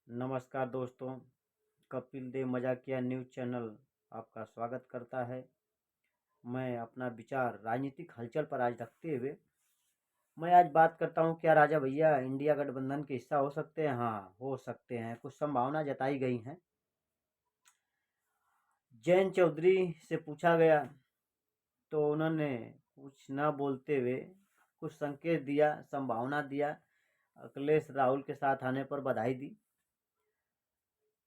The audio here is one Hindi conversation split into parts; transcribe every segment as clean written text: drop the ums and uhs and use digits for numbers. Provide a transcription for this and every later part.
नमस्कार दोस्तों, कपिल देव मजाकिया न्यूज़ चैनल आपका स्वागत करता है। मैं अपना विचार राजनीतिक हलचल पर आज रखते हुए मैं आज बात करता हूं, क्या राजा भैया इंडिया गठबंधन के हिस्सा हो सकते हैं? हाँ, हो सकते हैं। कुछ संभावना जताई गई हैं। जयंत चौधरी से पूछा गया तो उन्होंने कुछ न बोलते हुए कुछ संकेत दिया, संभावना दिया। अखिलेश राहुल के साथ आने पर बधाई दी।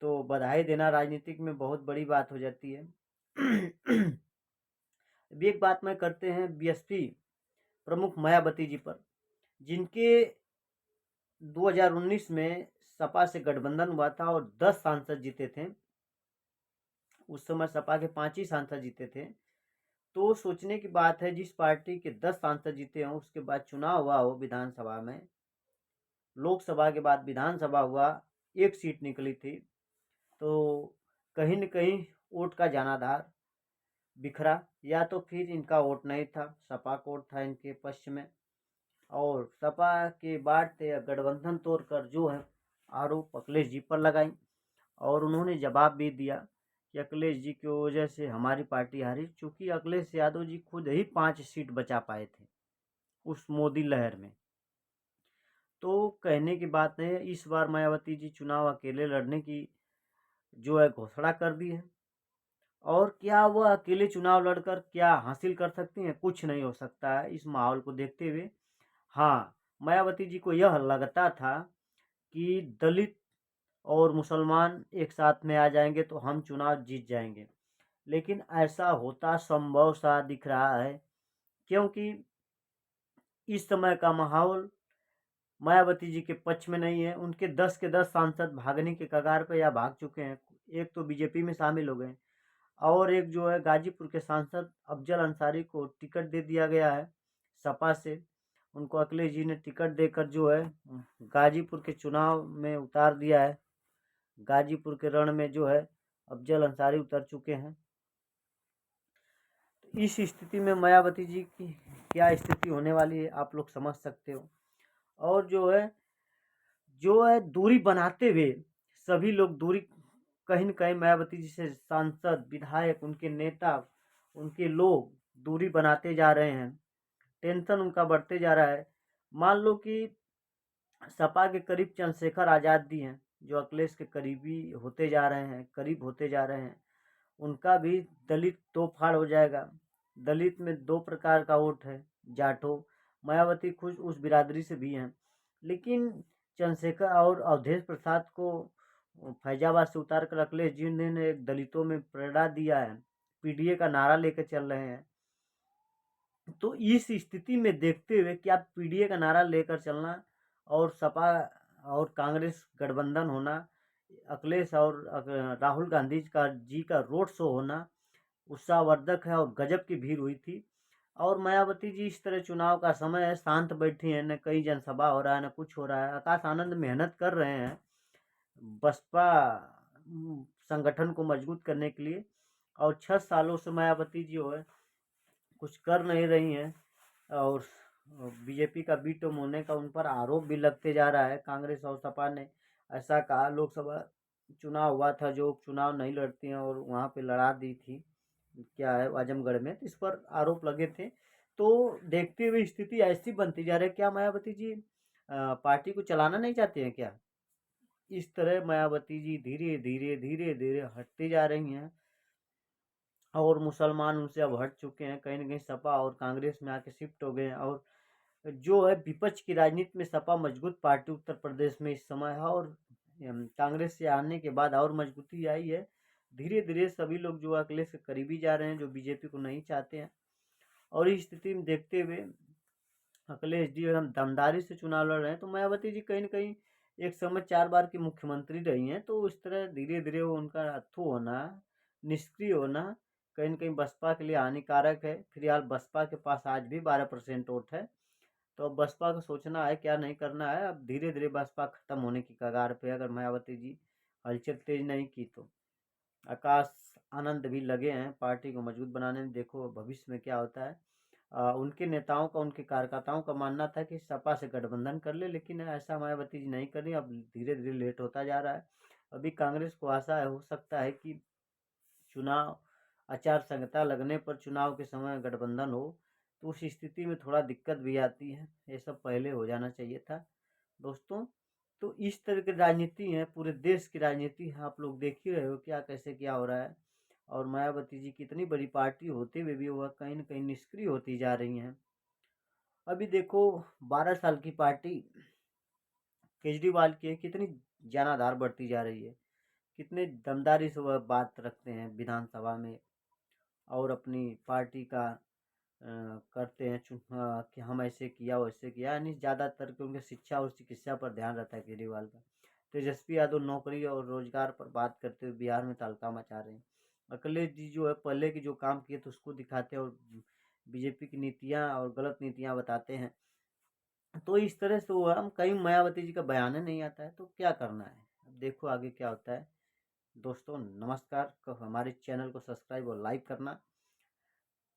तो बधाई देना राजनीतिक में बहुत बड़ी बात हो जाती है। अभी एक बात मैं करते हैं बीएसपी प्रमुख मायावती जी पर, जिनके 2019 में सपा से गठबंधन हुआ था और 10 सांसद जीते थे। उस समय सपा के 5 ही सांसद जीते थे। तो सोचने की बात है, जिस पार्टी के 10 सांसद जीते हों उसके बाद चुनाव हुआ हो विधानसभा में, लोकसभा के बाद विधानसभा हुआ, एक सीट निकली थी, तो कहीं न कहीं वोट का जनाधार बिखरा। या तो फिर इनका वोट नहीं था, सपा का वोट था इनके पक्ष में, और सपा के बांटते गठबंधन तोड़कर जो है आरोप अखिलेश जी पर लगाई। और उन्होंने जवाब भी दिया कि अखिलेश जी की वजह से हमारी पार्टी हारी, चूँकि अखिलेश यादव जी खुद ही 5 सीट बचा पाए थे उस मोदी लहर में। तो कहने की बात है, इस बार मायावती जी चुनाव अकेले लड़ने की जो है घोषणा कर दी है। और क्या वह अकेले चुनाव लड़कर क्या हासिल कर सकती हैं? कुछ नहीं हो सकता है इस माहौल को देखते हुए। हाँ, मायावती जी को यह लगता था कि दलित और मुसलमान एक साथ में आ जाएंगे तो हम चुनाव जीत जाएंगे, लेकिन ऐसा होता संभव सा दिख रहा है, क्योंकि इस समय का माहौल मायावती जी के पक्ष में नहीं है। उनके 10 के 10 सांसद भागने के कगार पर या भाग चुके हैं। एक तो बीजेपी में शामिल हो गए, और एक जो है गाजीपुर के सांसद अफजल अंसारी को टिकट दे दिया गया है सपा से। उनको अखिलेश जी ने टिकट देकर जो है गाजीपुर के चुनाव में उतार दिया है। गाजीपुर के रण में जो है अफजल अंसारी उतर चुके हैं। तो इस स्थिति में मायावती जी की क्या स्थिति होने वाली है आप लोग समझ सकते हो। और जो है दूरी बनाते हुए सभी लोग दूरी कहीं न कहीं मायावती जी से सांसद, विधायक, उनके नेता, उनके लोग दूरी बनाते जा रहे हैं। टेंशन उनका बढ़ते जा रहा है। मान लो कि सपा के करीब चंद्रशेखर आज़ाद भी हैं, जो अखिलेश के करीबी होते जा रहे हैं, करीब होते जा रहे हैं। उनका भी दलित दो फाड़ हो जाएगा। दलित में 2 प्रकार का वोट है, जाटों। मायावती खुद उस बिरादरी से भी हैं। लेकिन चंद्रशेखर और अवधेश प्रसाद को फैजाबाद से उतार कर अखिलेश जी ने एक दलितों में प्रेरणा दिया है। पीडीए का नारा लेकर चल रहे हैं। तो इस स्थिति में देखते हुए क्या पीडीए का नारा लेकर चलना और सपा और कांग्रेस गठबंधन होना, अखिलेश और राहुल गांधी का रोड शो होना उत्साहवर्धक है, और गजब की भीड़ हुई थी। और मायावती जी इस तरह चुनाव का समय है, शांत बैठी हैं, न कहीं जनसभा हो रहा है न कुछ हो रहा है। आकाश आनंद मेहनत कर रहे हैं बसपा संगठन को मजबूत करने के लिए, और 6 सालों से मायावती जी जो है कुछ कर नहीं रही हैं। और बीजेपी का बी टीम होने का उन पर आरोप भी लगते जा रहा है। कांग्रेस और सपा ने ऐसा कहा, लोकसभा चुनाव हुआ था जो चुनाव नहीं लड़ती हैं और वहाँ पे लड़ा दी थी, क्या है आजमगढ़ में, तो इस पर आरोप लगे थे। तो देखते हुए स्थिति ऐसी बनती जा रही है, क्या मायावती जी पार्टी को चलाना नहीं चाहते हैं क्या? इस तरह मायावती जी धीरे धीरे धीरे धीरे हटती जा रही हैं, और मुसलमान उनसे अब हट चुके हैं। कहीं न कहीं सपा और कांग्रेस में आके शिफ्ट हो गए हैं। और जो है विपक्ष की राजनीति में सपा मजबूत पार्टी उत्तर प्रदेश में इस समय है, और कांग्रेस से आने के बाद और मजबूती आई है। धीरे धीरे सभी लोग जो अखिलेश के करीबी जा रहे हैं, जो बीजेपी को नहीं चाहते हैं। और इस स्थिति में देखते हुए अखिलेश जी एकदम दमदारी से चुनाव लड़ रहे हैं। तो मायावती जी कहीं न कहीं एक समय 4 बार की मुख्यमंत्री रही हैं, तो इस तरह धीरे-धीरे वो उनका अथू होना, निष्क्रिय होना कहीं न कहीं बसपा के लिए हानिकारक है। फिलहाल बसपा के पास आज भी 12% वोट है। तो अब बसपा को सोचना है क्या नहीं करना है। अब धीरे-धीरे बसपा खत्म होने की कगार पे है, अगर मायावती जी हलचल तेज नहीं की तो। आकाश आनंद भी लगे हैं पार्टी को मजबूत बनाने में, देखो भविष्य में क्या होता है। उनके नेताओं का, उनके कार्यकर्ताओं का मानना था कि सपा से गठबंधन कर ले, लेकिन ऐसा मायावती जी नहीं करी। अब धीरे धीरे लेट होता जा रहा है। अभी कांग्रेस को आशा है, हो सकता है कि चुनाव आचार संहिता लगने पर चुनाव के समय गठबंधन हो, तो उस स्थिति में थोड़ा दिक्कत भी आती है। ये सब पहले हो जाना चाहिए था दोस्तों। तो इस तरह की राजनीति है, पूरे देश की राजनीति है, आप लोग देख ही रहे हो क्या कैसे क्या हो रहा है। और मायावती जी की इतनी बड़ी पार्टी होते हुए भी वह कहीं न कहीं निष्क्रिय होती जा रही हैं। अभी देखो 12 साल की पार्टी केजरीवाल की है, कितनी जनाधार बढ़ती जा रही है, कितने दमदारी से वह बात रखते हैं विधानसभा में और अपनी पार्टी का करते हैं कि हम ऐसे किया वैसे किया, यानी ज़्यादातर के उनके शिक्षा और चिकित्सा पर ध्यान रहता है केजरीवाल का। तेजस्वी यादव नौकरी और रोजगार पर बात करते हुए बिहार में तहलका मचा रहे हैं। अखिलेश जी जो है पहले की जो काम किए तो उसको दिखाते हैं और बीजेपी की नीतियां और गलत नीतियां बताते हैं। तो इस तरह से वो हम कहीं मायावती जी का बयान ही नहीं आता है, तो क्या करना है। अब देखो आगे क्या होता है। दोस्तों नमस्कार, हमारे चैनल को सब्सक्राइब और लाइक करना।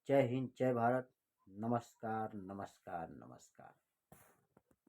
जय हिंद, जय भारत, नमस्कार नमस्कार नमस्कार।